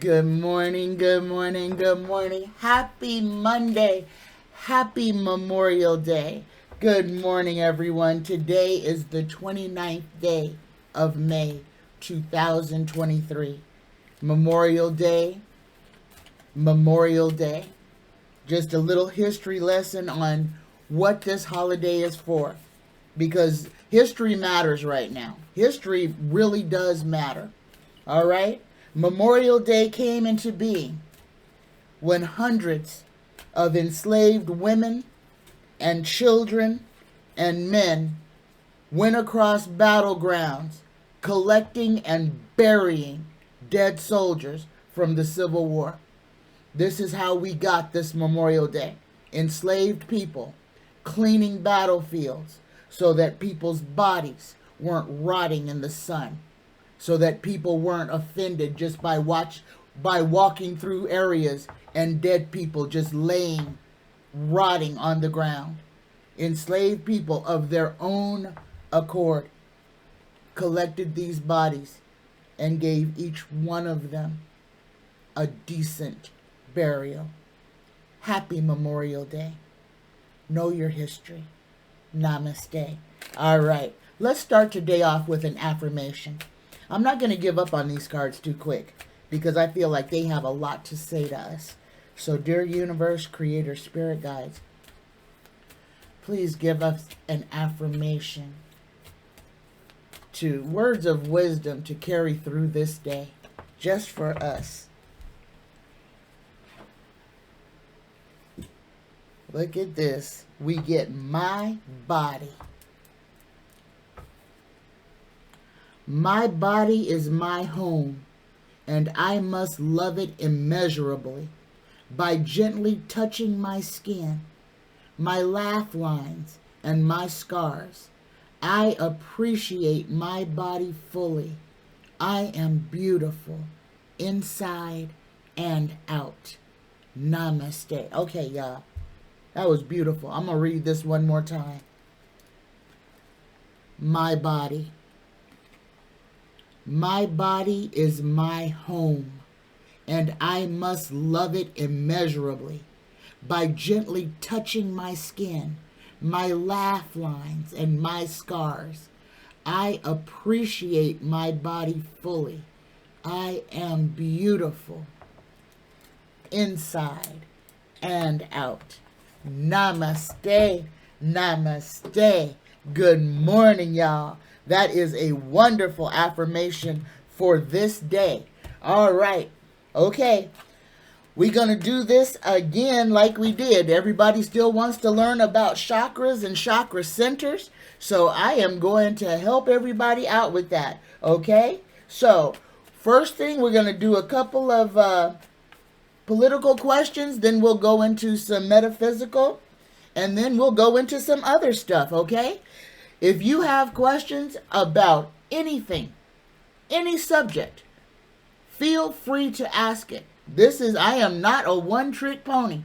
Good morning, good morning, good morning. Happy Monday. Happy Memorial Day. Good morning, everyone. Today is the 29th day of May, 2023. Memorial Day. Memorial Day. Just a little history lesson on what this holiday is for. Because history matters right now. History really does matter. All right? Memorial Day came into being when hundreds of enslaved women and children and men went across battlegrounds collecting and burying dead soldiers from the Civil War. This is how we got this Memorial Day. Enslaved people cleaning battlefields so that people's bodies weren't rotting in the sun, so that people weren't offended just by walking through areas and dead people just laying, rotting on the ground. Enslaved people of their own accord collected these bodies and gave each one of them a decent burial. Happy Memorial Day. Know your history. Namaste. All right, let's start today off with an affirmation. I'm not going to give up on these cards too quick because I feel like they have a lot to say to us. So, dear universe, creator, spirit guides, please give us an affirmation to words of wisdom to carry through this day just for us. Look at this. We get my body. My body is my home, and I must love it immeasurably by gently touching my skin, my laugh lines, and my scars. I appreciate my body fully. I am beautiful, inside and out. Namaste. Okay, y'all. That was beautiful. I'm going to read this one more time. My body. My body is my home, and I must love it immeasurably by gently touching my skin, my laugh lines, and my scars. I appreciate my body fully. I am beautiful, inside and out. Namaste. Namaste. Good morning, y'all. That is a wonderful affirmation for this day. All right. Okay. We're going to do this again like we did. Everybody still wants to learn about chakras and chakra centers. So I am going to help everybody out with that. Okay. So first thing, we're going to do a couple of political questions. Then we'll go into some metaphysical. And then we'll go into some other stuff. Okay. If you have questions about anything, any subject, feel free to ask it. I am not a one-trick pony.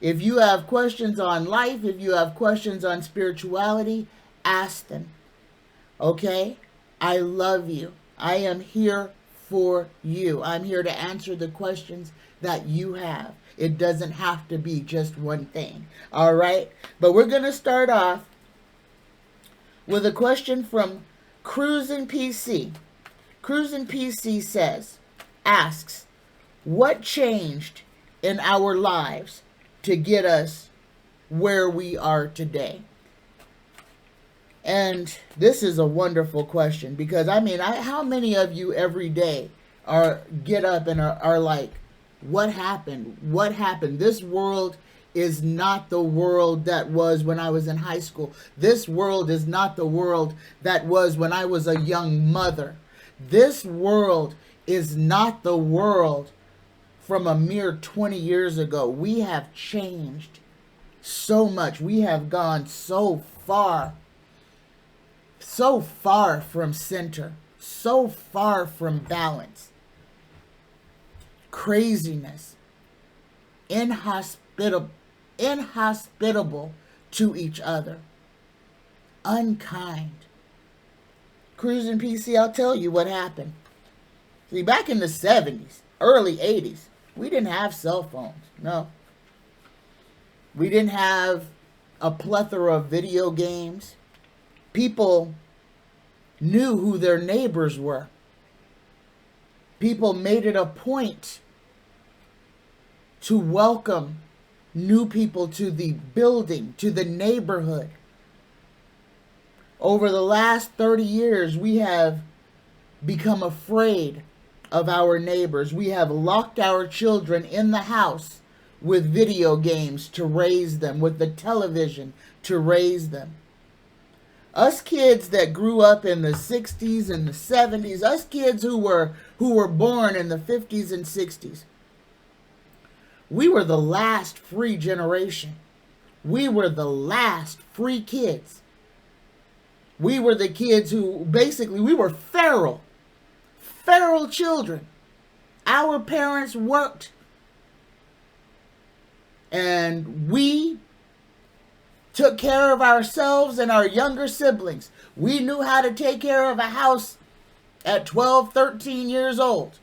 If you have questions on life, if you have questions on spirituality, ask them. Okay? I love you. I am here for you. I'm here to answer the questions that you have. It doesn't have to be just one thing. All right? But we're going to start off with a question from Cruisin' PC. Cruisin' PC asks, what changed in our lives to get us where we are today? And this is a wonderful question because, how many of you every day get up and are like, what happened? What happened? This world is not the world that was when I was in high school. This world is not the world that was when I was a young mother. This world is not the world from a mere 20 years ago. We have changed so much. We have gone so far from center, so far from balance. Craziness, inhospitable to each other, unkind. Cruising PC, I'll tell you what happened. See, back in the 70s, early 80s, we didn't have cell phones. No. We didn't have a plethora of video games. People knew who their neighbors were. People made it a point to welcome new people to the building, to the neighborhood. Over the last 30 years, we have become afraid of our neighbors. We have locked our children in the house with video games to raise them, with the television to raise them. Us kids that grew up in the 60s and the 70s, us kids who were born in the 50s and 60s, we were the last free generation. We were the last free kids. We were the kids who basically, we were feral children. Our parents worked, and we took care of ourselves and our younger siblings. We knew how to take care of a house at 12, 13 years old.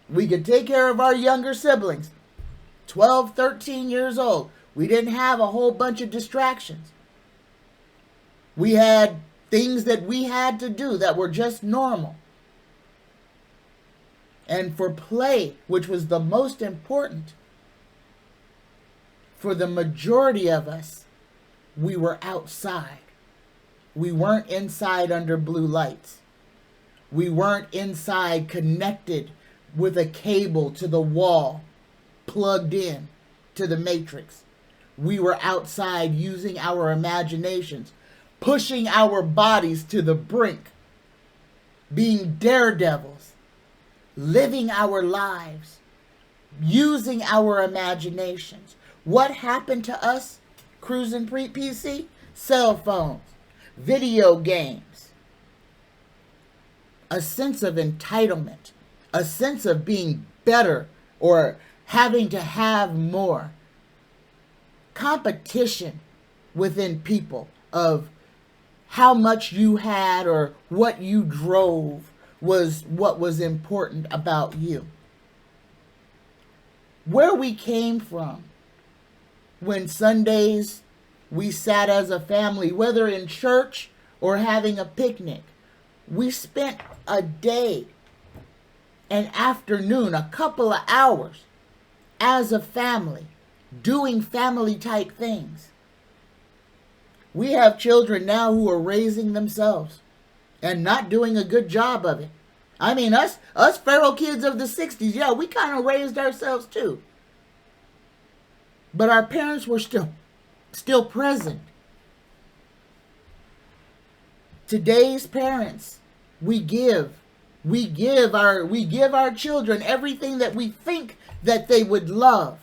We could take care of our younger siblings, 12, 13 years old. We didn't have a whole bunch of distractions. We had things that we had to do that were just normal. And for play, which was the most important, for the majority of us, we were outside. We weren't inside under blue lights. We weren't inside connected with a cable to the wall, plugged in to the matrix. We were outside using our imaginations, pushing our bodies to the brink, being daredevils, living our lives, using our imaginations. What happened to us? Cruising PC, cell phones, video games, a sense of entitlement, a sense of being better or having to have more, competition within people of how much you had or what you drove was what was important about you. Where we came from, when Sundays we sat as a family, whether in church or having a picnic, we spent a day, an afternoon, a couple of hours as a family doing family type things. We have children now who are raising themselves and not doing a good job of it. I mean, us feral kids of the 60s, yeah, we kind of raised ourselves too. But our parents were still present. Today's parents, we give our children everything that we think that they would love,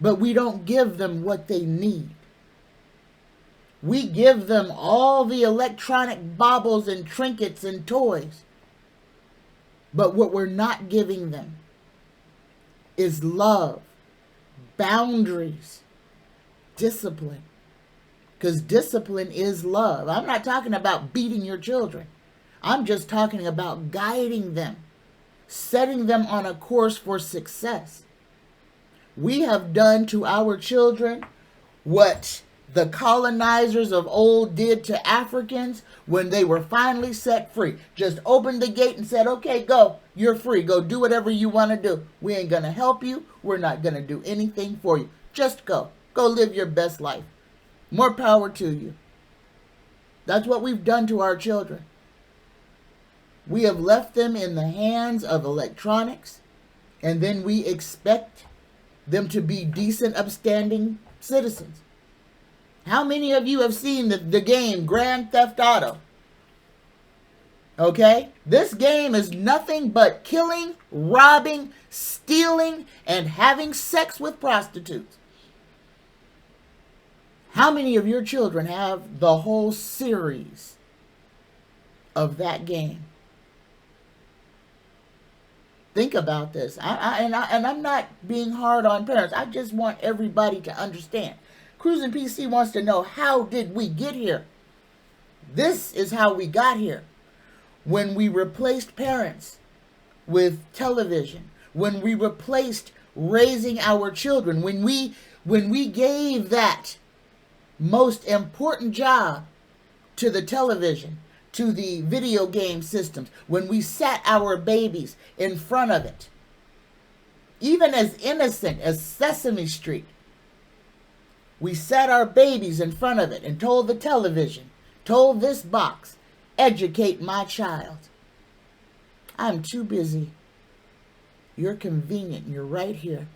but we don't give them what they need. We give them all the electronic baubles and trinkets and toys, but what we're not giving them is love, boundaries, discipline. Because discipline is love. I'm not talking about beating your children. I'm just talking about guiding them, setting them on a course for success. We have done to our children what the colonizers of old did to Africans when they were finally set free. Just opened the gate and said, okay, go. You're free. Go do whatever you want to do. We ain't going to help you. We're not going to do anything for you. Just go. Go live your best life. More power to you. That's what we've done to our children. We have left them in the hands of electronics, and then we expect them to be decent, upstanding citizens. How many of you have seen the game Grand Theft Auto? Okay? This game is nothing but killing, robbing, stealing, and having sex with prostitutes. How many of your children have the whole series of that game? Think about this. And I'm not being hard on parents. I just want everybody to understand. Cruising PC wants to know, how did we get here? This is how we got here. When we replaced parents with television, when we replaced raising our children, when we gave that most important job to the television, to the video game systems, when we sat our babies in front of it, even as innocent as Sesame Street, we sat our babies in front of it and told the television, told this box, educate my child. I'm too busy. You're convenient. You're right here.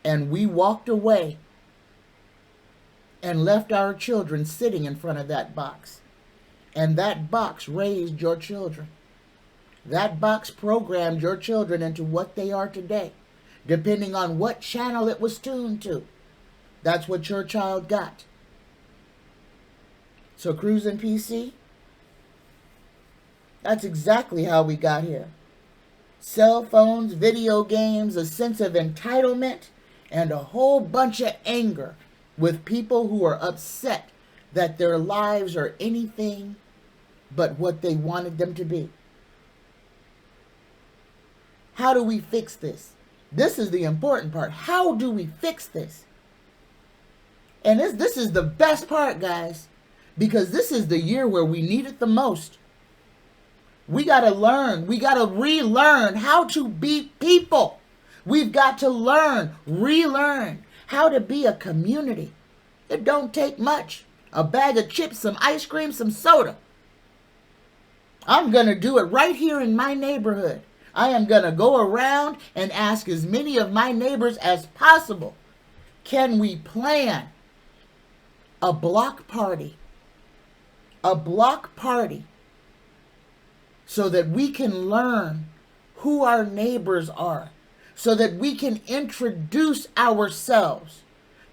And we walked away and left our children sitting in front of that box. And that box raised your children. That box programmed your children into what they are today, depending on what channel it was tuned to. That's what your child got. So Cruising PC, that's exactly how we got here. Cell phones, video games, a sense of entitlement, and a whole bunch of anger with people who are upset that their lives are anything but what they wanted them to be. How do we fix this? This is the important part. How do we fix this? And this is the best part, guys, because this is the year where we need it the most. We got to learn. We got to relearn how to be people. We've got to learn, relearn how to be a community. It don't take much. A bag of chips, some ice cream, some soda. I'm going to do it right here in my neighborhood. I am going to go around and ask as many of my neighbors as possible, can we plan a block party? A block party so that we can learn who our neighbors are, so that we can introduce ourselves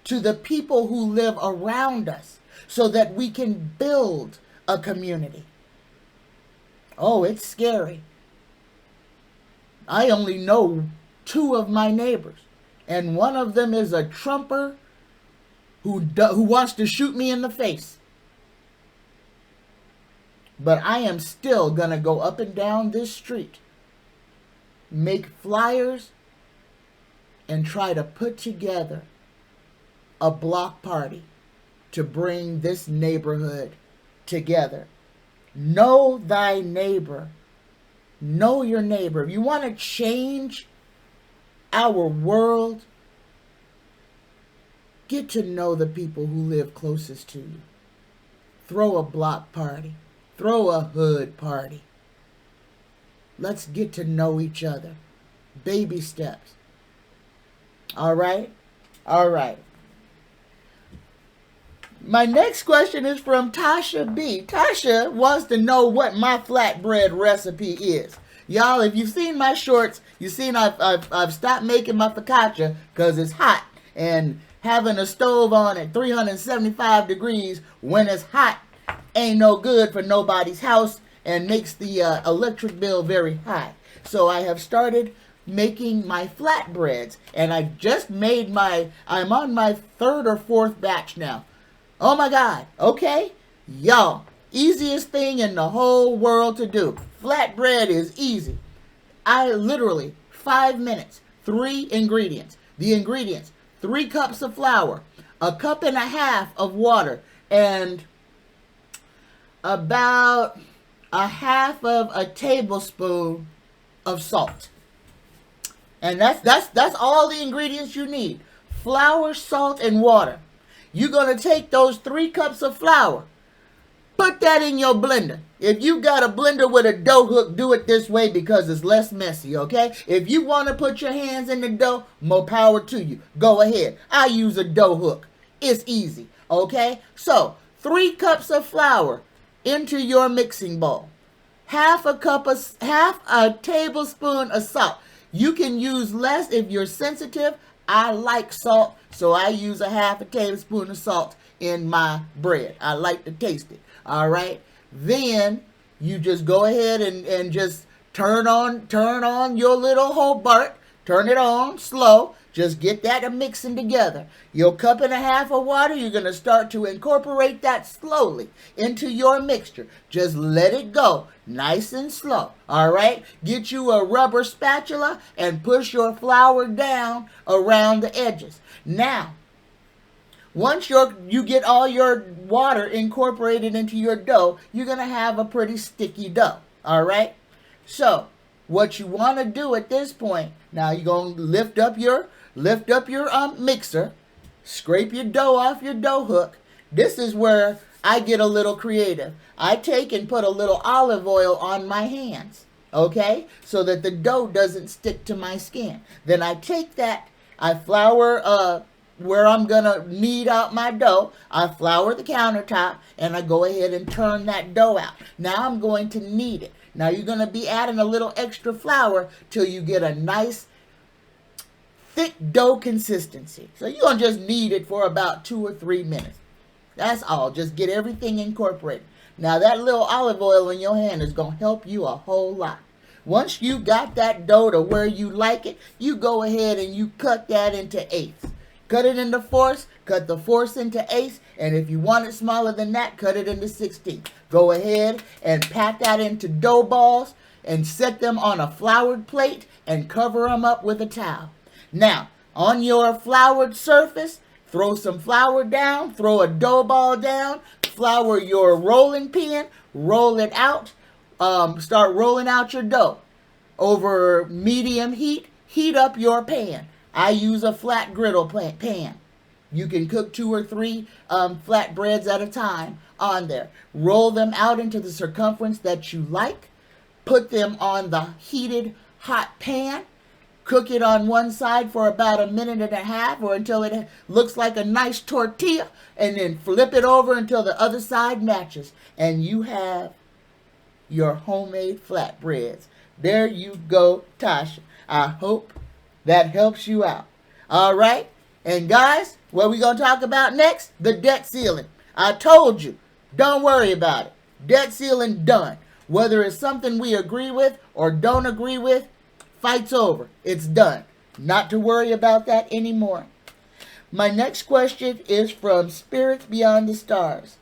to the people who live around us, so that we can build a community. Oh, it's scary. I only know 2 of my neighbors, and one of them is a Trumper who wants to shoot me in the face. But I am still going to go up and down this street, make flyers, and try to put together a block party to bring this neighborhood together. Know thy neighbor. Know your neighbor. If you want to change our world, get to know the people who live closest to you. Throw a block party. Throw a hood party. Let's get to know each other. Baby steps. All right? All right. My next question is from Tasha B. Tasha wants to know what my flatbread recipe is. Y'all, if you've seen my shorts, you've seen I've stopped making my focaccia because it's hot. And having a stove on at 375 degrees when it's hot ain't no good for nobody's house and makes the electric bill very high. So I have started making my flatbreads. And I just made I'm on my 3rd or 4th batch now. Oh my God, okay? Y'all, easiest thing in the whole world to do. Flatbread is easy. I literally, 5 minutes, 3 ingredients. The ingredients, 3 cups of flour, 1.5 cups of water, and about 1/2 tablespoon of salt. And that's all the ingredients you need. Flour, salt, and water. You're going to take those 3 cups of flour, put that in your blender. If you got a blender with a dough hook, do it this way because it's less messy, okay? If you want to put your hands in the dough, more power to you. Go ahead. I use a dough hook. It's easy, okay? So, 3 cups of flour into your mixing bowl. 1/2 tablespoon of salt. You can use less if you're sensitive. I like salt, so I use 1/2 tablespoon of salt in my bread. I like to taste it. All right. Then you just go ahead and just turn on your little Hobart. Turn it on slow. Just get that mixing together. Your 1.5 cups of water, you're going to start to incorporate that slowly into your mixture. Just let it go nice and slow. All right? Get you a rubber spatula and push your flour down around the edges. Now, once you get all your water incorporated into your dough, you're going to have a pretty sticky dough. All right? So, what you want to do at this point, now you're going to lift up your mixer, scrape your dough off your dough hook. This is where I get a little creative. I take and put a little olive oil on my hands, okay? So that the dough doesn't stick to my skin. Then I take that, I flour where I'm going to knead out my dough. I flour the countertop and I go ahead and turn that dough out. Now I'm going to knead it. Now you're going to be adding a little extra flour till you get a nice thick dough consistency. So you're going to just knead it for about 2 or 3 minutes. That's all. Just get everything incorporated. Now that little olive oil in your hand is going to help you a whole lot. Once you got that dough to where you like it, you go ahead and you cut that into eighths. Cut it into fourths, cut the fourths into eighths, and if you want it smaller than that, cut it into 16ths. Go ahead and pat that into dough balls and set them on a floured plate and cover them up with a towel. Now, on your floured surface, throw some flour down, throw a dough ball down, flour your rolling pin, roll it out, start rolling out your dough. Over medium heat, heat up your pan. I use a flat griddle pan. You can cook 2 or 3 flat breads at a time on there. Roll them out into the circumference that you like. Put them on the heated hot pan. Cook it on one side for about 1.5 minutes or until it looks like a nice tortilla. And then flip it over until the other side matches. And you have your homemade flatbreads. There you go, Tasha. I hope that helps you out. All right? And guys, what we going to talk about next? The debt ceiling. I told you, don't worry about it. Debt ceiling done. Whether it's something we agree with or don't agree with, fight's over. It's done. Not to worry about that anymore. My next question is from Spirits Beyond the Stars.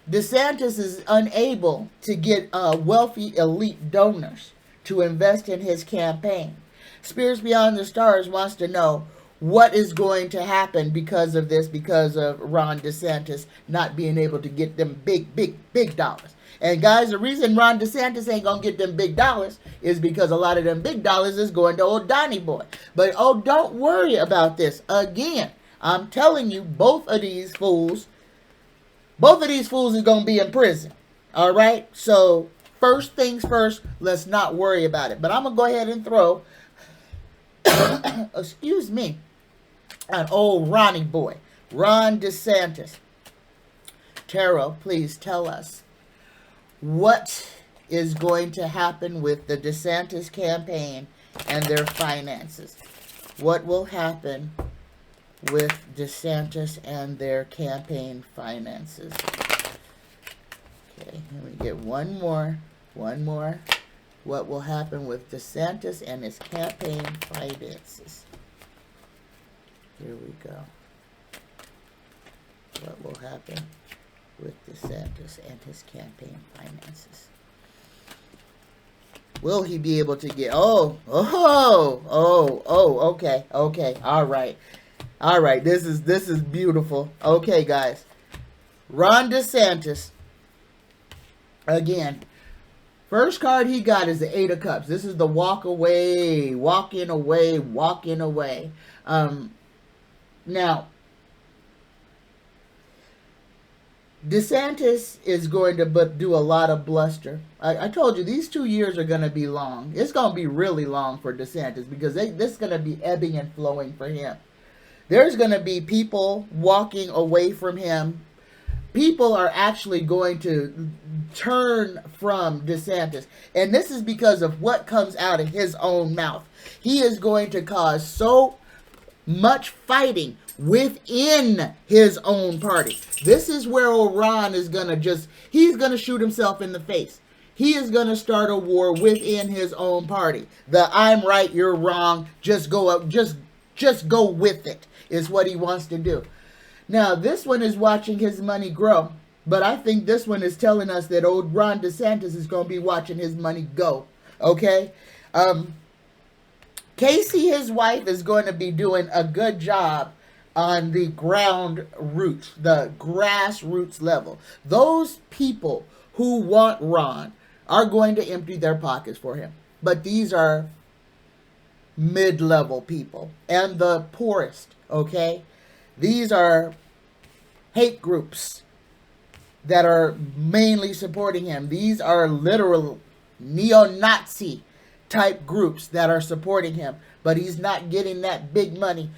DeSantis is unable to get wealthy elite donors to invest in his campaign. Spirits Beyond the Stars wants to know what is going to happen because of this, because of Ron DeSantis not being able to get them big dollars. And guys, the reason Ron DeSantis ain't going to get them big dollars is because a lot of them big dollars is going to old Donnie Boy. But don't worry about this. Again, I'm telling you, both of these fools is going to be in prison. All right? So, first things first, let's not worry about it. But I'm going to go ahead and throw excuse me, an old Ronnie boy, Ron DeSantis. Tara, please tell us what is going to happen with the DeSantis campaign and their finances. What will happen with DeSantis and their campaign finances? Okay, let me get one more. What will happen with DeSantis and his campaign finances? Here we go. What will happen with DeSantis and his campaign finances? Will he be able to get... okay. All right. This is beautiful. Okay, guys. Ron DeSantis, again, first card he got is the 8 of Cups. This is the walking away. Now, DeSantis is going to do a lot of bluster. I told you, these 2 years are going to be long. It's going to be really long for DeSantis because this is going to be ebbing and flowing for him. There's going to be people walking away from him. People are actually going to turn from DeSantis. And this is because of what comes out of his own mouth. He is going to cause so much fighting within his own party. This is where Ron is going to he's going to shoot himself in the face. He is going to start a war within his own party. The I'm right, you're wrong, just go up, just Just go with it is what he wants to do. Now, this one is watching his money grow, but I think this one is telling us that old Ron DeSantis is going to be watching his money go, okay? Casey, his wife, is going to be doing a good job on the ground roots, the grassroots level. Those people who want Ron are going to empty their pockets for him. But these are mid-level people and the poorest, okay? These are hate groups that are mainly supporting him. These are literal neo-Nazi type groups that are supporting him, but he's not getting that big money.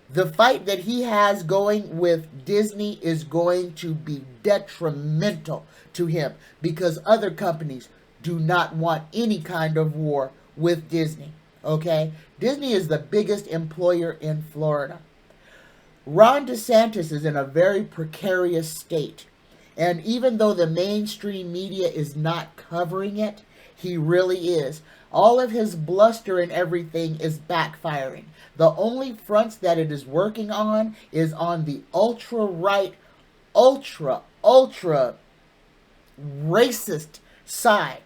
The fight that he has going with Disney is going to be detrimental to him because other companies do not want any kind of war with Disney, okay? Disney is the biggest employer in Florida. Ron DeSantis is in a very precarious state, and even though the mainstream media is not covering it, he really is. All of his bluster and everything is backfiring. The only fronts that it is working on is on the ultra-right, ultra racist side.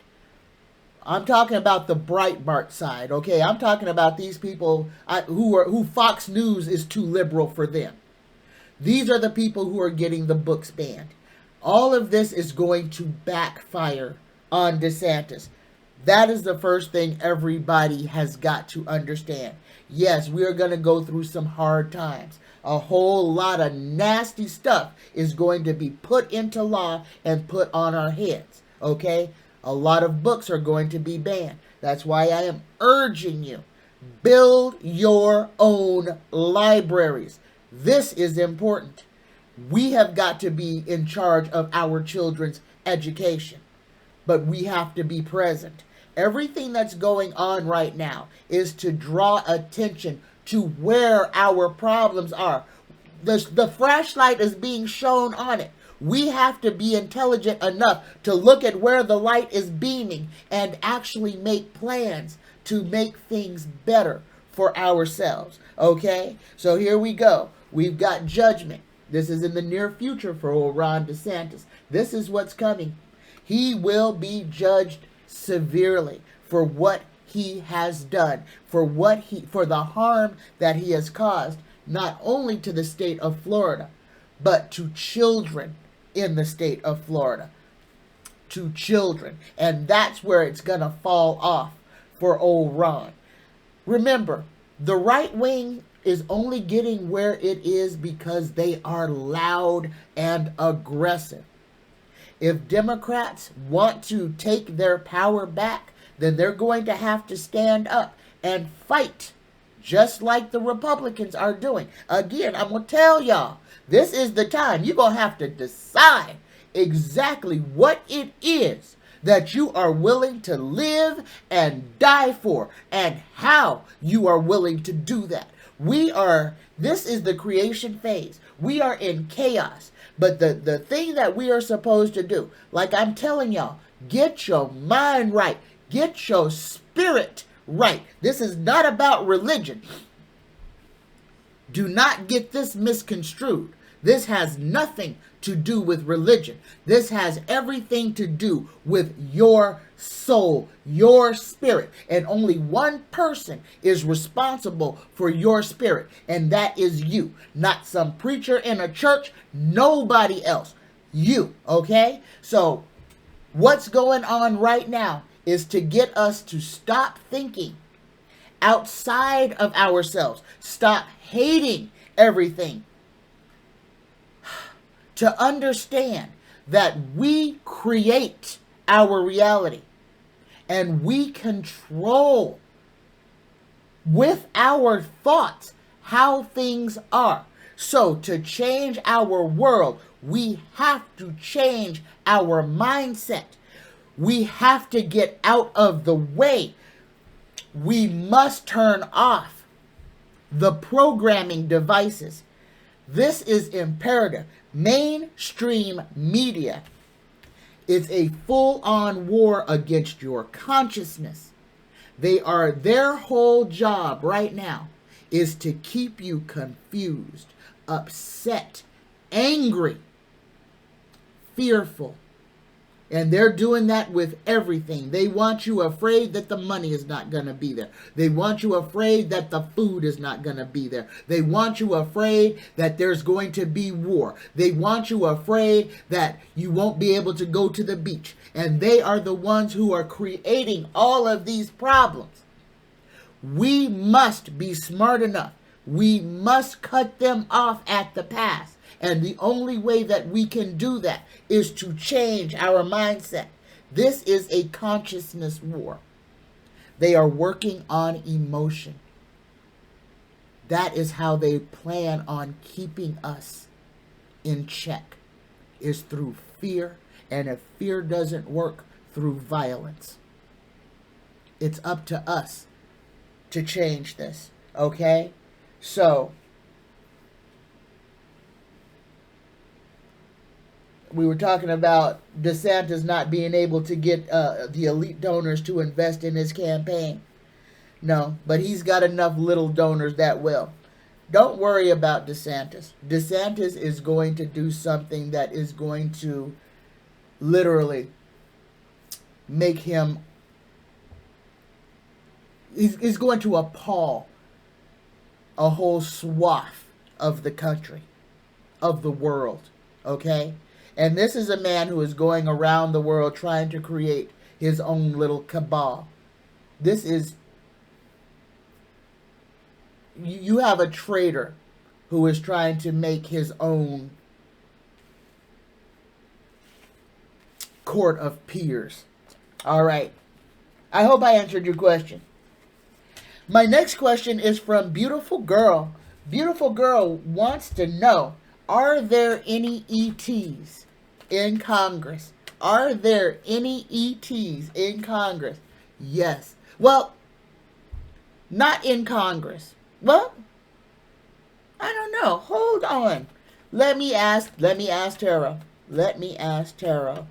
I'm talking about the Breitbart side, okay? I'm talking about these people who Fox News is too liberal for them. These are the people who are getting the books banned. All of this is going to backfire on DeSantis. That is the first thing everybody has got to understand. Yes, we are going to go through some hard times. A whole lot of nasty stuff is going to be put into law and put on our heads, okay? A lot of books are going to be banned. That's why I am urging you, build your own libraries. This is important. We have got to be in charge of our children's education, but we have to be present. Everything that's going on right now is to draw attention to where our problems are. The flashlight is being shown on it. We have to be intelligent enough to look at where the light is beaming and actually make plans to make things better for ourselves. Okay? So here we go. We've got judgment. This is in the near future for old Ron DeSantis. This is what's coming. He will be judged severely for what he has done, for the harm that he has caused, not only to the state of Florida, but to children in the state of Florida. To children. And that's where it's going to fall off for old Ron. Remember, the right wing is only getting where it is because they are loud and aggressive. If Democrats want to take their power back, then they're going to have to stand up and fight, just like the Republicans are doing. Again, I'm going to tell y'all, this is the time you're going to have to decide exactly what it is that you are willing to live and die for, and how you are willing to do that. This is the creation phase. We are in chaos. But the thing that we are supposed to do, like I'm telling y'all, get your mind right. Get your spirit right. This is not about religion. Do not get this misconstrued. This has nothing to do with religion. This has everything to do with your soul, your spirit. And only one person is responsible for your spirit, and that is you. Not some preacher in a church, nobody else. You, okay? So what's going on right now is to get us to stop thinking outside of ourselves. Stop hating everything. To understand that we create our reality and we control with our thoughts how things are. So to change our world, we have to change our mindset. We have to get out of the way. We must turn off the programming devices. This is imperative. Mainstream media is a full-on war against your consciousness. Their whole job right now is to keep you confused, upset, angry, fearful. And they're doing that with everything. They want you afraid that the money is not going to be there. They want you afraid that the food is not going to be there. They want you afraid that there's going to be war. They want you afraid that you won't be able to go to the beach. And they are the ones who are creating all of these problems. We must be smart enough. We must cut them off at the pass. And the only way that we can do that is to change our mindset. This is a consciousness war. They are working on emotion. That is how they plan on keeping us in check, is through fear. And if fear doesn't work, through violence. It's up to us to change this, okay? So, we were talking about DeSantis not being able to get the elite donors to invest in his campaign. No, but he's got enough little donors that will. Don't worry about DeSantis. DeSantis is going to do something that is going to literally make him, he's going to appall a whole swath of the country, of the world, okay? And this is a man who is going around the world trying to create his own little cabal. This is, you have a traitor who is trying to make his own court of peers. All right. I hope I answered your question. My next question is from Beautiful Girl. Beautiful Girl wants to know, are there any ETs in Congress? Are there any ETs in Congress? Yes. Well, not in Congress. Well, I don't know. Hold on. Let me ask Tara. Let me ask Tara.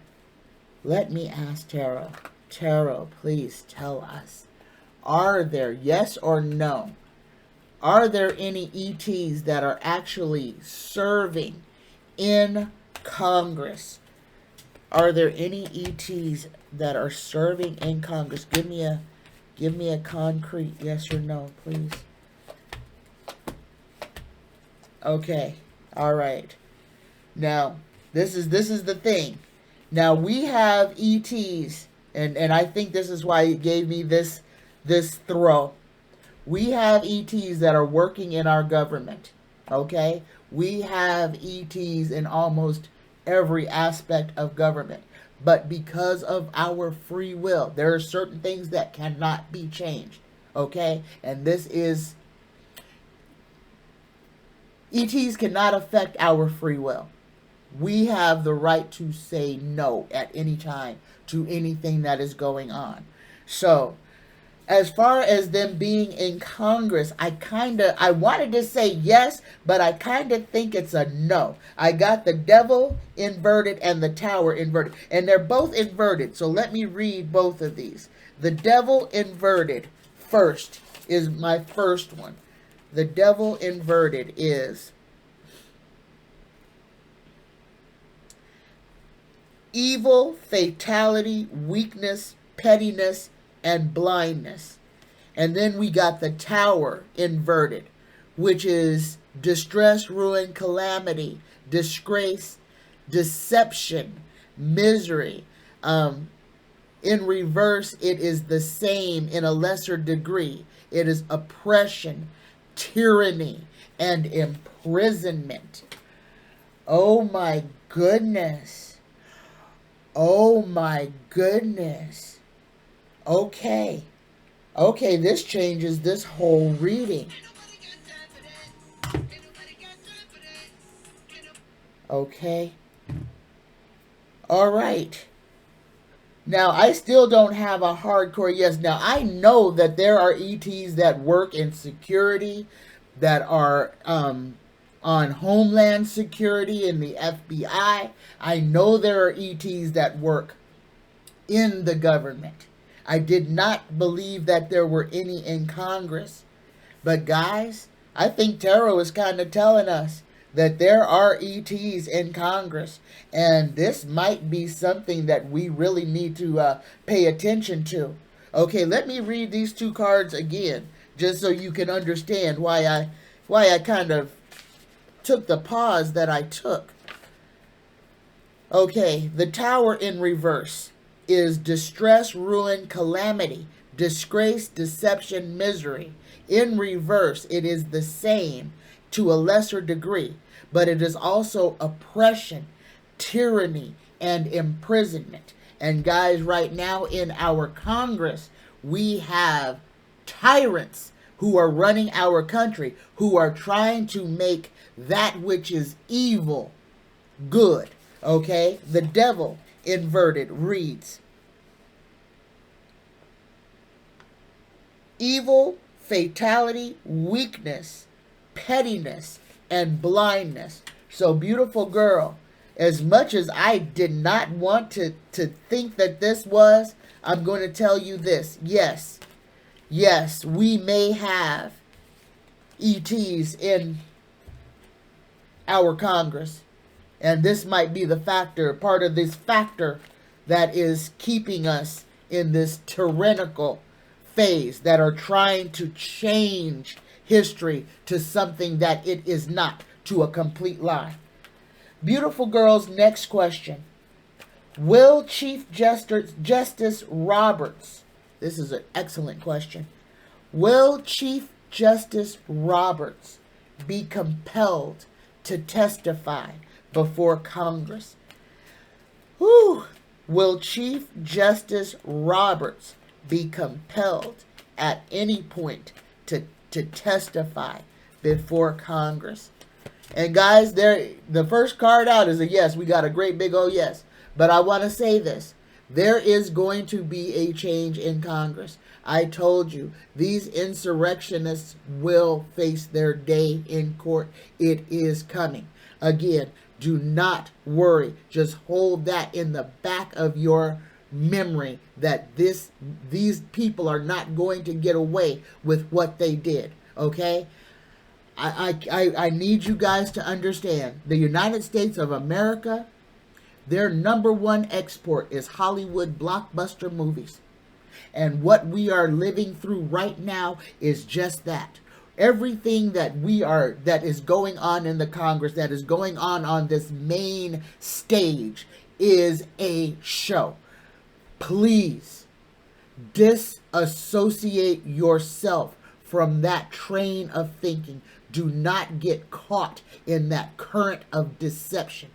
Tara, please tell us. Are there, yes or no, are there any ETs that are actually serving in Congress? Are there any ETs that are serving in Congress? Give me a concrete yes or no, please. Okay. All right. Now, this is the thing. Now, we have ETs, and I think this is why it gave me this throw. We have ETs that are working in our government, okay? We have ETs in almost every aspect of government. But because of our free will, there are certain things that cannot be changed, okay? And this is, ETs cannot affect our free will. We have the right to say no at any time to anything that is going on. So, as far as them being in Congress, I wanted to say yes, but I kind of think it's a no. I got the devil inverted and the tower inverted, and they're both inverted. So let me read both of these. The devil inverted first is my first one. The devil inverted is evil, fatality, weakness, pettiness, and blindness. And then we got the tower inverted, which is distress, ruin, calamity, disgrace, deception, misery. In reverse, it is the same in a lesser degree. It is oppression, tyranny, and imprisonment. Oh my goodness. Oh my goodness. Okay, this changes this whole reading. Okay. All right. Now, I still don't have a hardcore yes. Now, I know that there are ETs that work in security, that are on Homeland Security in the FBI. I know there are ETs that work in the government. I did not believe that there were any in Congress. But guys, I think tarot is kind of telling us that there are ETs in Congress, and this might be something that we really need to pay attention to. Okay, let me read these two cards again, just so you can understand why I kind of took the pause that I took. Okay, the Tower in reverse is distress, ruin, calamity, disgrace, deception, misery. In reverse, it is the same to a lesser degree, but it is also oppression, tyranny, and imprisonment. And guys, right now in our Congress, we have tyrants who are running our country, who are trying to make that which is evil good. Okay? The devil inverted reads, evil, fatality, weakness, pettiness, and blindness. So, beautiful girl, as much as I did not want to think that this was, I'm going to tell you this. Yes, we may have ETs in our Congress. And this might be the factor, part of this factor that is keeping us in this tyrannical phase, that are trying to change history to something that it is not, to a complete lie. Beautiful girl's next question. Will Chief Justice Roberts, this is an excellent question, will Chief Justice Roberts be compelled to testify before Congress? Will Chief Justice Roberts be compelled at any point to testify before Congress? And guys, the first card out is a yes. We got a great big old yes. But I want to say this. There is going to be a change in Congress. I told you, these insurrectionists will face their day in court. It is coming. Again, do not worry. Just hold that in the back of your memory, that these people are not going to get away with what they did. Okay? I need you guys to understand, the United States of America, their number one export is Hollywood blockbuster movies. And what we are living through right now is just that. Everything that is going on in the Congress, that is going on this main stage, is a show. Please disassociate yourself from that train of thinking. Do not get caught in that current of deception.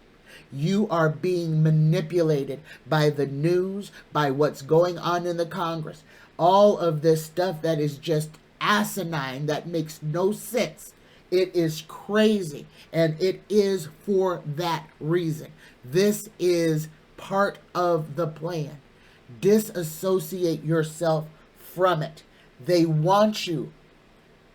You are being manipulated by the news, by what's going on in the Congress. All of this stuff that is just asinine, that makes no sense. It is crazy, and it is for that reason. This is part of the plan. Disassociate yourself from it. They want you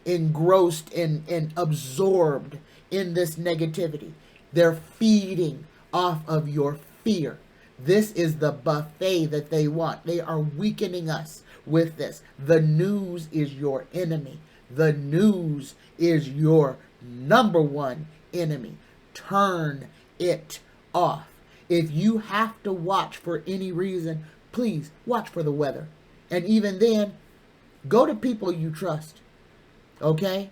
engrossed and absorbed in this negativity. They're feeding off of your fear. This is the buffet that they want. They are weakening us with this. The news is your enemy. The news is your number one enemy. Turn it off. If you have to watch for any reason, please watch for the weather. And even then, go to people you trust. Okay?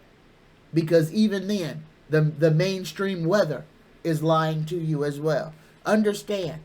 Because even then, the mainstream weather is lying to you as well. Understand,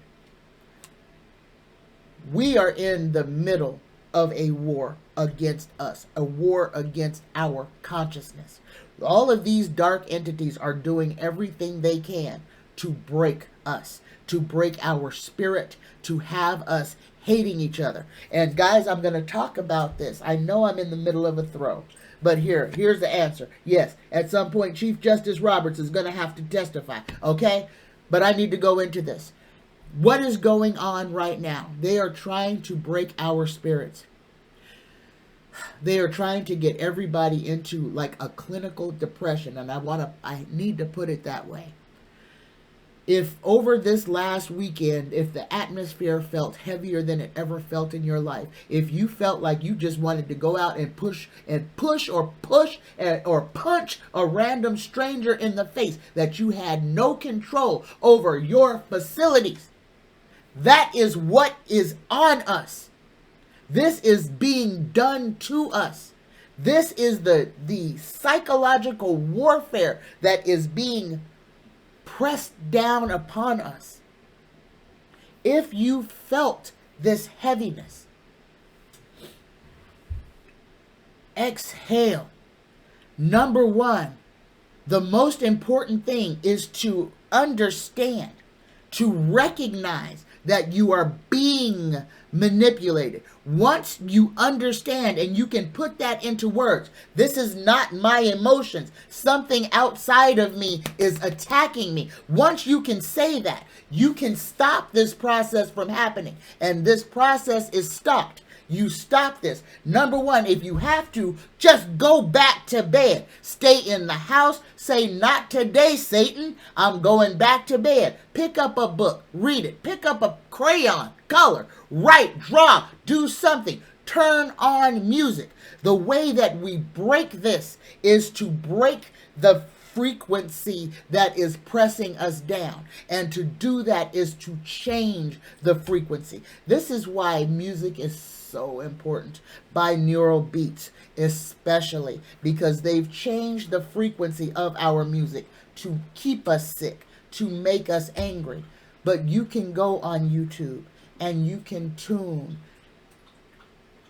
we are in the middle of a war against us, a war against our consciousness. All of these dark entities are doing everything they can to break us, to break our spirit, to have us hating each other. And guys, I'm going to talk about this. I know I'm in the middle of a throw, but here's the answer. Yes, at some point, Chief Justice Roberts is going to have to testify, okay? But I need to go into this. What is going on right now? They are trying to break our spirits. They are trying to get everybody into like a clinical depression, and I need to put it that way. If over this last weekend, if the atmosphere felt heavier than it ever felt in your life, if you felt like you just wanted to go out and push or punch a random stranger in the face, that you had no control over your facilities, that is what is on us. This is being done to us. This is the psychological warfare that is being pressed down upon us. If you felt this heaviness, exhale. Number one, the most important thing is to understand, to recognize that you are being manipulated. Once you understand and you can put that into words, this is not my emotions. Something outside of me is attacking me. Once you can say that, you can stop this process from happening. And this process is stopped. You stop this. Number one, if you have to, just go back to bed. Stay in the house. Say, not today, Satan. I'm going back to bed. Pick up a book. Read it. Pick up a crayon. Color. Write. Draw. Do something. Turn on music. The way that we break this is to break the frequency that is pressing us down. And to do that is to change the frequency. This is why music is so important. Binaural beats especially, because they've changed the frequency of our music to keep us sick, to make us angry. But you can go on YouTube and you can tune.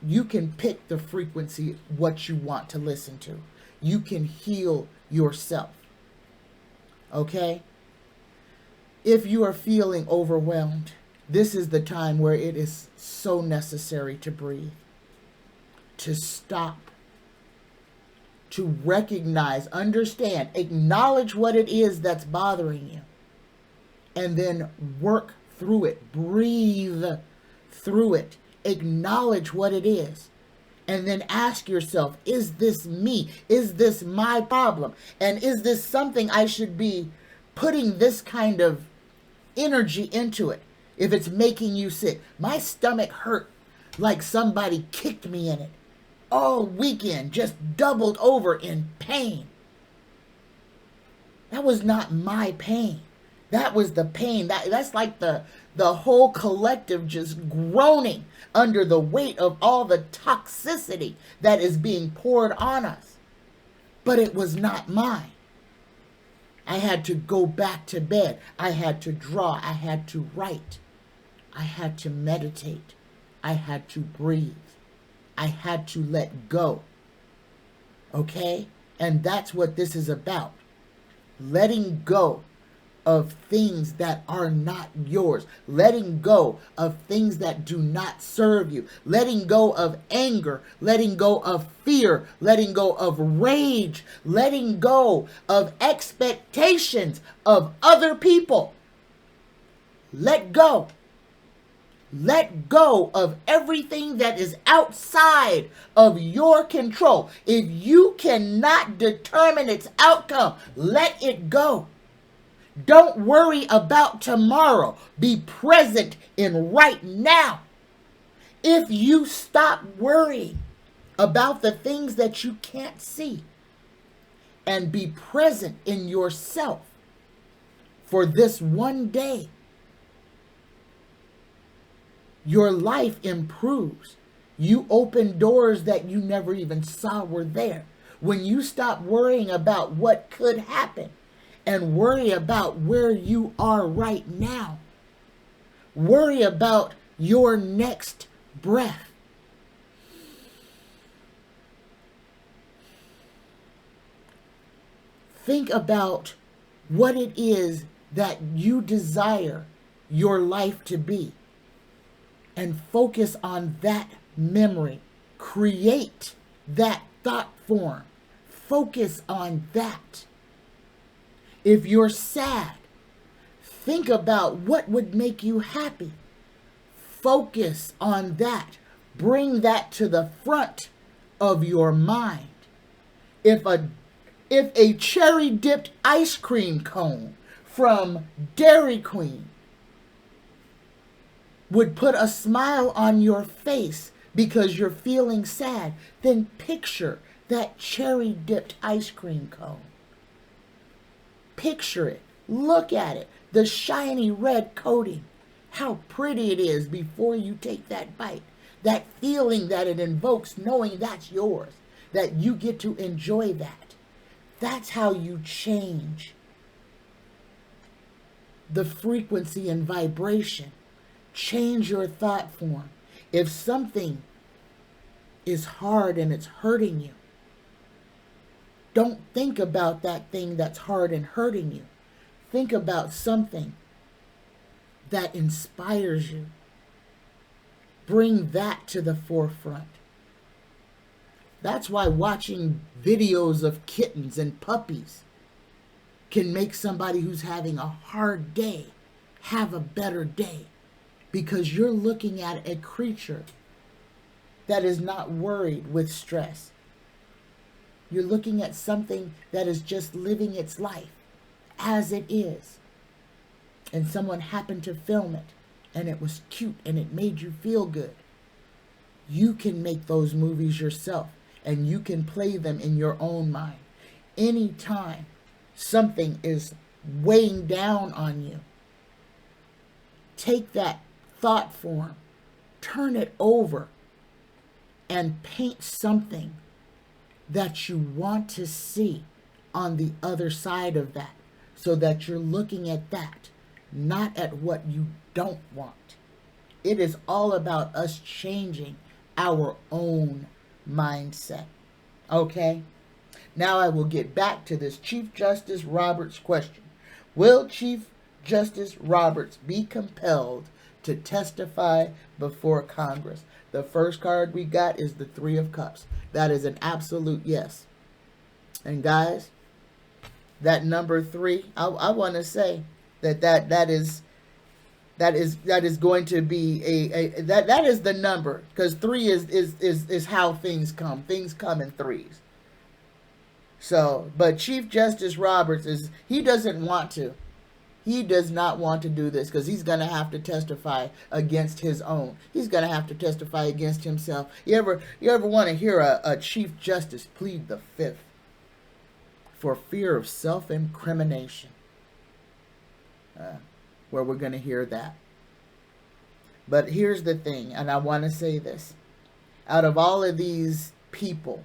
You can pick the frequency what you want to listen to. You can heal yourself. Okay? If you are feeling overwhelmed, this is the time where it is so necessary to breathe, to stop, to recognize, understand, acknowledge what it is that's bothering you, and then work through it. Breathe through it. Acknowledge what it is. And then ask yourself, is this me? Is this my problem? And is this something I should be putting this kind of energy into it? If it's making you sick. My stomach hurt like somebody kicked me in it all weekend, just doubled over in pain. That was not my pain. That was the pain. That's like the whole collective just groaning under the weight of all the toxicity that is being poured on us. But it was not mine. I had to go back to bed. I had to draw. I had to write. I had to meditate. I had to breathe. I had to let go. Okay? And that's what this is about. Letting go of things that are not yours. Letting go of things that do not serve you. Letting go of anger. Letting go of fear. Letting go of rage. Letting go of expectations of other people. Let go. Let go of everything that is outside of your control. If you cannot determine its outcome, let it go. Don't worry about tomorrow. Be present in right now. If you stop worrying about the things that you can't see and be present in yourself for this one day, your life improves. You open doors that you never even saw were there. When you stop worrying about what could happen and worry about where you are right now, worry about your next breath. Think about what it is that you desire your life to be. And focus on that memory. Create that thought form. Focus on that. If you're sad, think about what would make you happy. Focus on that. Bring that to the front of your mind. If a cherry dipped ice cream cone from Dairy Queen would put a smile on your face because you're feeling sad, then picture that cherry dipped ice cream cone. Picture it. Look at it. The shiny red coating. How pretty it is before you take that bite. That feeling that it invokes, knowing that's yours, that you get to enjoy that. That's how you change the frequency and vibration. Change your thought form. If something is hard and it's hurting you, don't think about that thing that's hard and hurting you. Think about something that inspires you. Bring that to the forefront. That's why watching videos of kittens and puppies can make somebody who's having a hard day have a better day. Because you're looking at a creature that is not worried with stress. You're looking at something that is just living its life as it is. And someone happened to film it, and it was cute, and it made you feel good. You can make those movies yourself, and you can play them in your own mind. Anytime something is weighing down on you, take that thought form, turn it over, and paint something that you want to see on the other side of that, so that you're looking at that, not at what you don't want. It is all about us changing our own mindset. Okay? Now I will get back to this Chief Justice Roberts question. Will Chief Justice Roberts be compelled to testify before Congress? The first card we got is the Three of Cups. That is an absolute yes. And guys, that number 3, I want to say that is going to be that is the number, because 3 is how things come. Things come in threes. So, but Chief Justice Roberts he doesn't want to. He does not want to do this because he's going to have to testify against his own. He's going to have to testify against himself. You ever want to hear a Chief Justice plead the fifth for fear of self-incrimination? Where we're going to hear that. But here's the thing, and I want to say this. Out of all of these people,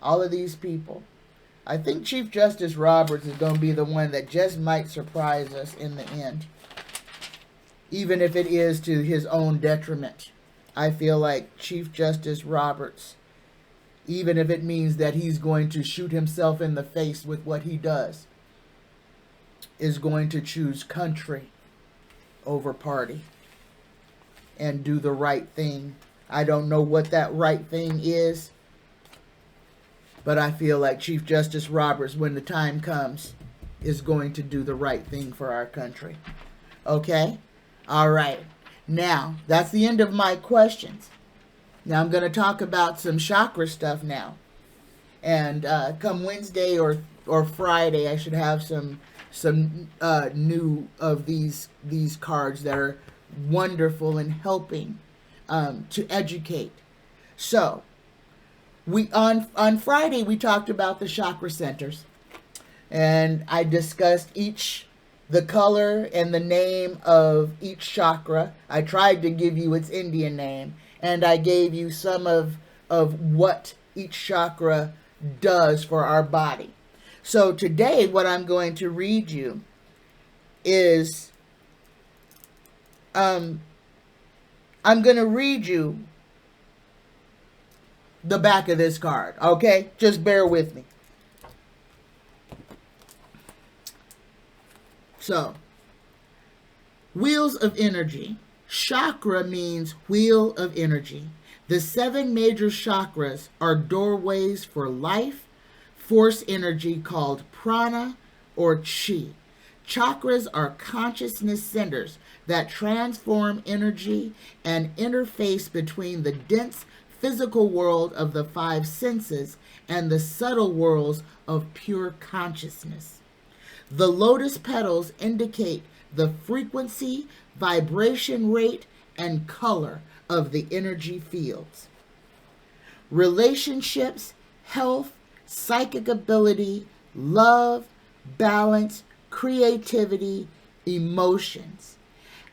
I think Chief Justice Roberts is going to be the one that just might surprise us in the end. Even if it is to his own detriment. I feel like Chief Justice Roberts, even if it means that he's going to shoot himself in the face with what he does, is going to choose country over party and do the right thing. I don't know what that right thing is, but I feel like Chief Justice Roberts, when the time comes, is going to do the right thing for our country. Okay? All right. Now, that's the end of my questions. Now I'm going to talk about some chakra stuff now. And come Wednesday or Friday, I should have some new of these cards that are wonderful in helping to educate. So, on Friday we talked about the chakra centers, and I discussed the color and the name of each chakra. I tried to give you its Indian name, and I gave you some of what each chakra does for our body. So today what I'm going to read you is I'm going to read you the back of this card, okay? Just bear with me. So, wheels of energy. Chakra means wheel of energy. The 7 major chakras are doorways for life, force energy called prana or chi. Chakras are consciousness centers that transform energy and interface between the dense physical world of the 5 senses and the subtle worlds of pure consciousness. The lotus petals indicate the frequency, vibration rate, and color of the energy fields. Relationships, health, psychic ability, love, balance, creativity, emotions.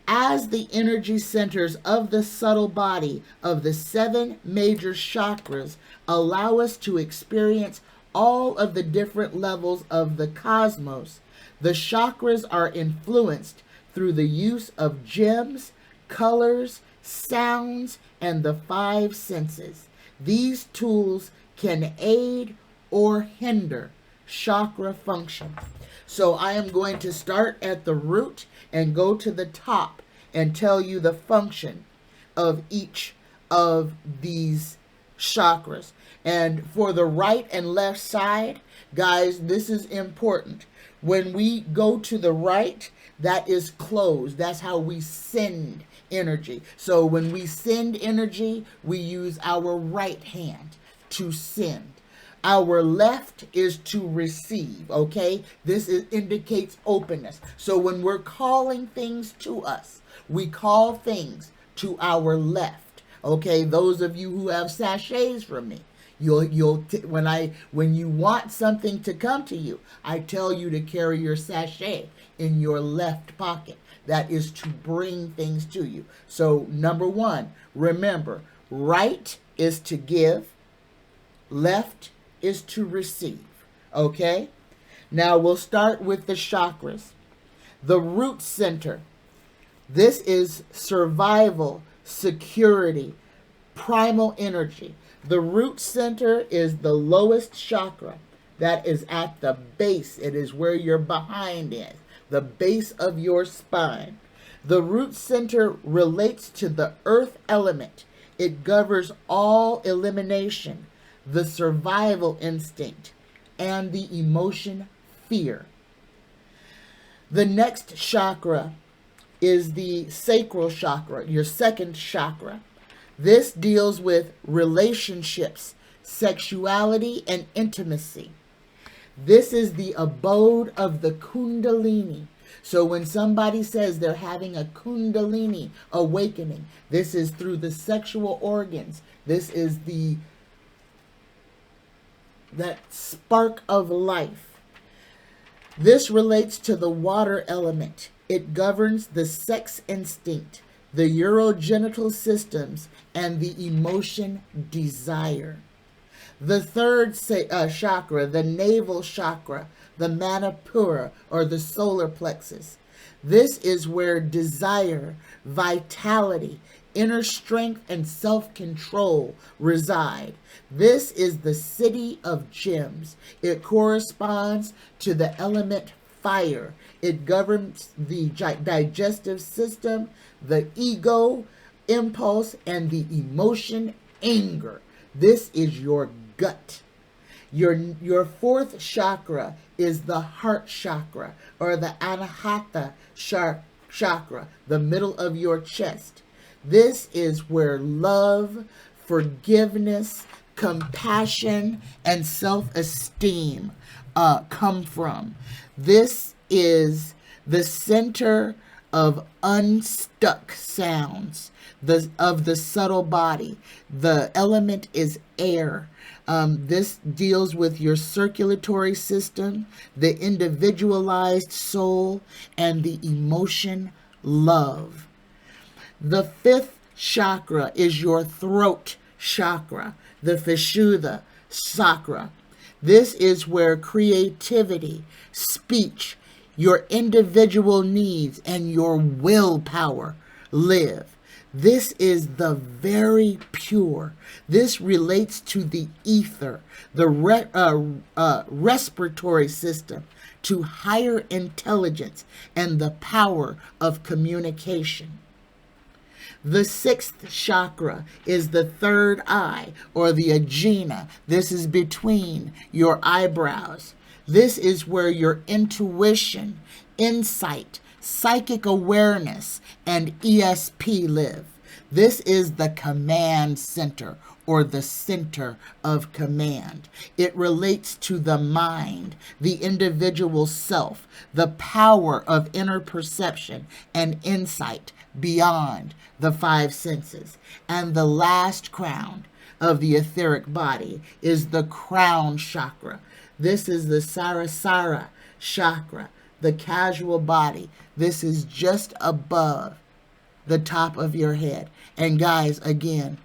As the energy centers of the subtle body of the 7 major chakras allow us to experience all of the different levels of the cosmos, the chakras are influenced through the use of gems, colors, sounds, and the 5 senses. These tools can aid or hinder chakra function. So I am going to start at the root and go to the top and tell you the function of each of these chakras. And for the right and left side, guys, this is important. When we go to the right, that is closed. That's how we send energy. So when we send energy, we use our right hand to send. Our left is to receive, okay? Indicates openness. So when we're calling things to us, we call things to our left, okay? Those of you who have sachets from me, when you want something to come to you, I tell you to carry your sachet in your left pocket. That is to bring things to you. So number 1, remember, right is to give, left is to receive, okay? Now we'll start with the chakras. The root center. This is survival, security, primal energy. The root center is the lowest chakra. That is at the base. It is where your behind is, the base of your spine. The root center relates to the earth element. It governs all elimination, the survival instinct, and the emotion fear. The next chakra is the sacral chakra, your second chakra. This deals with relationships, sexuality, and intimacy. This is the abode of the Kundalini. So when somebody says they're having a Kundalini awakening, this is through the sexual organs. This is that spark of life. This relates to the water element. It governs the sex instinct, the urogenital systems, and the emotion desire. The third chakra, the navel chakra, the manipura, or the solar plexus. This is where desire, vitality, inner strength, and self-control reside. This is the city of gems. It corresponds to the element fire. It governs the digestive system, the ego, impulse, and the emotion anger. This is your gut. Your fourth chakra is the heart chakra, or the anahata chakra, the middle of your chest. This is where love, forgiveness, compassion, and self-esteem come from. This is the center of unstuck sounds of the subtle body. The element is air. This deals with your circulatory system, the individualized soul, and the emotion love. The fifth chakra is your throat chakra, the Vishuddha chakra. This is where creativity, speech, your individual needs, and your willpower live. This is the very pure. This relates to the ether, the respiratory system, to higher intelligence, and the power of communication. The sixth chakra is the third eye, or the ajna. This is between your eyebrows. This is where your intuition, insight, psychic awareness, and ESP live. This is the command center, or the center of command. It relates to the mind, the individual self, the power of inner perception and insight beyond the five senses. And the last crown of the etheric body is the crown chakra. This is the Sarasara chakra, the casual body. This is just above the top of your head. And guys, again,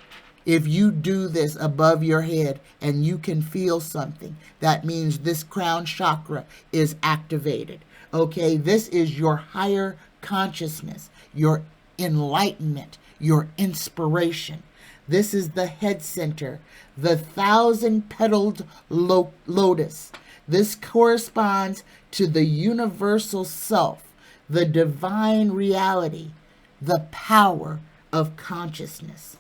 if you do this above your head and you can feel something, that means this crown chakra is activated. Okay, this is your higher consciousness, your enlightenment, your inspiration. This is the head center, the 1,000-petaled lotus. This corresponds to the universal self, the divine reality, the power of consciousness.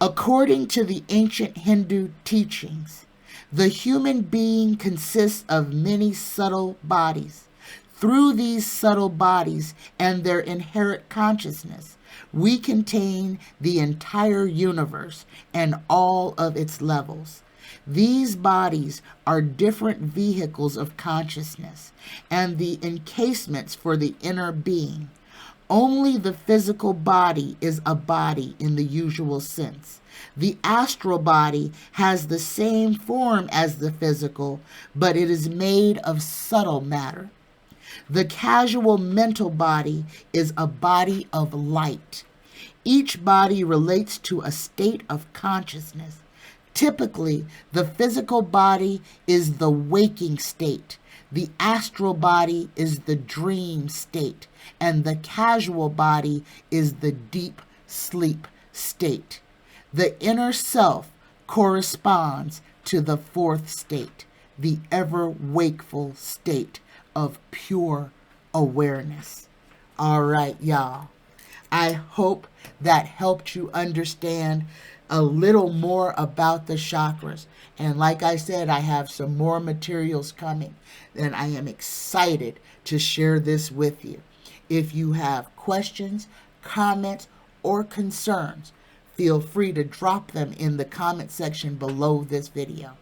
According to the ancient Hindu teachings, the human being consists of many subtle bodies. Through these subtle bodies and their inherent consciousness, we contain the entire universe and all of its levels. These bodies are different vehicles of consciousness and the encasements for the inner being. Only the physical body is a body in the usual sense. The astral body has the same form as the physical, but it is made of subtle matter. The casual mental body is a body of light. Each body relates to a state of consciousness. Typically, the physical body is the waking state. The astral body is the dream state, and the casual body is the deep sleep state. The inner self corresponds to the fourth state, the ever-wakeful state of pure awareness. All right, y'all. I hope that helped you understand a little more about the chakras. And like I said, I have some more materials coming, and I am excited to share this with you. If you have questions, comments, or concerns, feel free to drop them in the comment section below this video.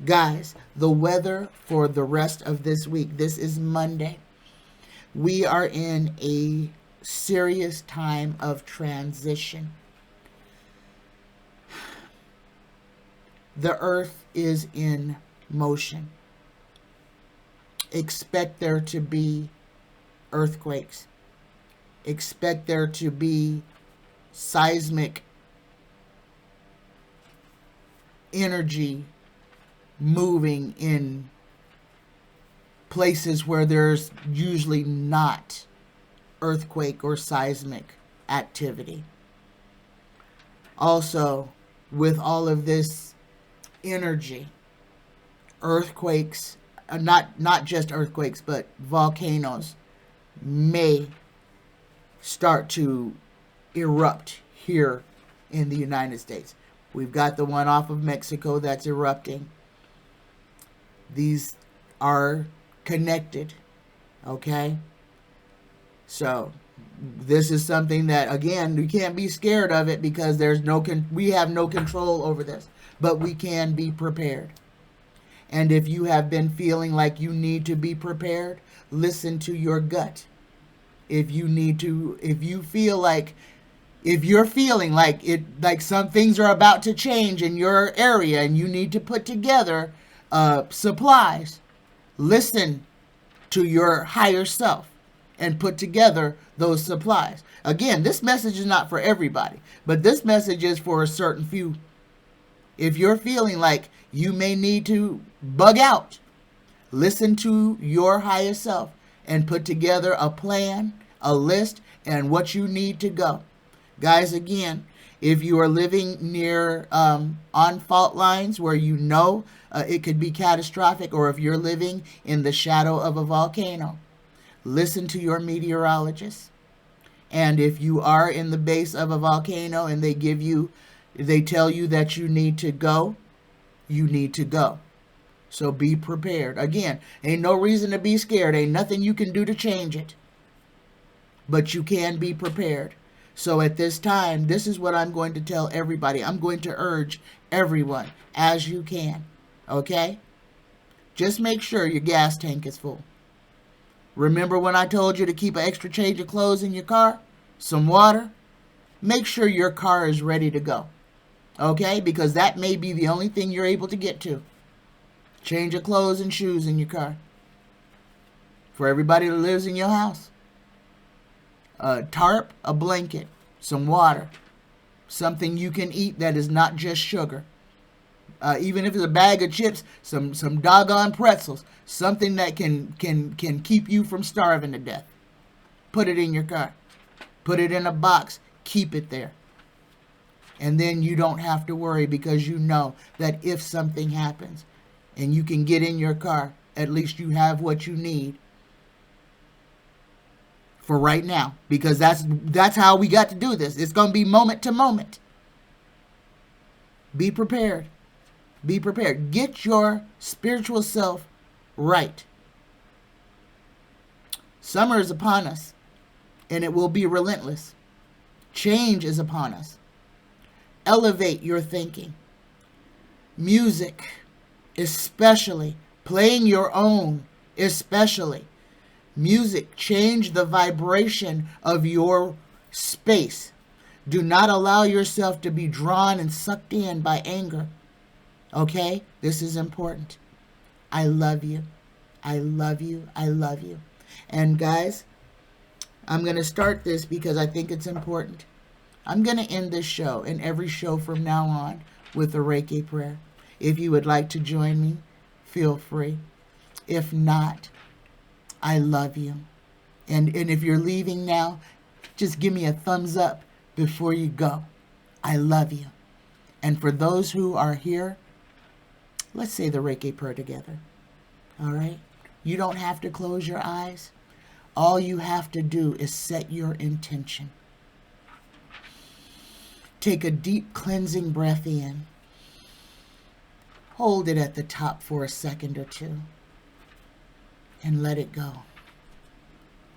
Guys, the weather for the rest of this week, this is Monday. We are in a serious time of transition. The earth is in motion. Expect there to be earthquakes. Expect there to be seismic energy moving in places where there's usually not earthquake or seismic activity. Also, with all of this energy, earthquakes, not just earthquakes, but volcanoes may start to erupt here in the United States. We've got the one off of Mexico that's erupting. These are connected, okay? So this is something that, again, we can't be scared of it because we have no control over this, but we can be prepared. And if you have been feeling like you need to be prepared, listen to your gut. If you're feeling like some things are about to change in your area and you need to put together supplies, listen to your higher self and put together those supplies. Again, this message is not for everybody, but this message is for a certain few. If you're feeling like you may need to bug out, listen to your higher self and put together a plan, a list, and what you need to go. Guys, again, if you are living near on fault lines where it could be catastrophic, or if you're living in the shadow of a volcano, listen to your meteorologist. And if you are in the base of a volcano and they tell you that you need to go, you need to go. So be prepared. Again, ain't no reason to be scared. Ain't nothing you can do to change it. But you can be prepared. So at this time, this is what I'm going to tell everybody. I'm going to urge everyone as you can. Okay? Just make sure your gas tank is full. Remember when I told you to keep an extra change of clothes in your car? Some water? Make sure your car is ready to go. Okay? Because that may be the only thing you're able to get to. Change of clothes and shoes in your car. For everybody that lives in your house. A tarp, a blanket, some water. Something you can eat that is not just sugar. Even if it's a bag of chips, some doggone pretzels. Something that can keep you from starving to death. Put it in your car. Put it in a box. Keep it there. And then you don't have to worry, because you know that if something happens and you can get in your car, at least you have what you need for right now. Because that's how we got to do this. It's going to be moment to moment. Be prepared. Be prepared. Get your spiritual self right. Summer is upon us, and it will be relentless. Change is upon us. Elevate your thinking. Music, especially. Playing your own, especially. Music, change the vibration of your space. Do not allow yourself to be drawn and sucked in by anger. Okay? This is important. I love you. I love you. I love you. And guys, I'm going to start this because I think it's important. I'm going to end this show and every show from now on with a Reiki prayer. If you would like to join me, feel free. If not, I love you. And if you're leaving now, just give me a thumbs up before you go. I love you. And for those who are here, let's say the Reiki prayer together. All right? You don't have to close your eyes. All you have to do is set your intention. Take a deep cleansing breath in. Hold it at the top for a second or two. And let it go.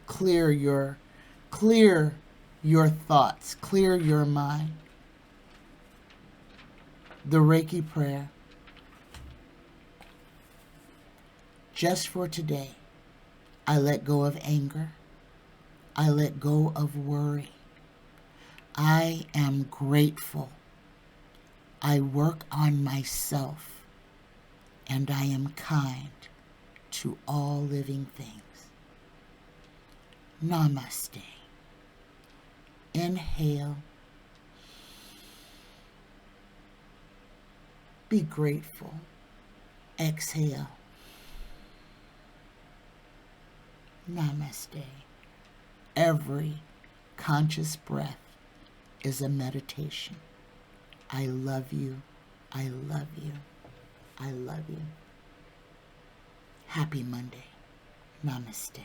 Clear your thoughts. Clear your mind. The Reiki prayer. Just for today, I let go of anger. I let go of worry. I am grateful. I work on myself, and I am kind to all living things. Namaste. Inhale. Be grateful. Exhale. Namaste. Every conscious breath is a meditation. I love you. I love you. I love you. Happy Monday. Namaste.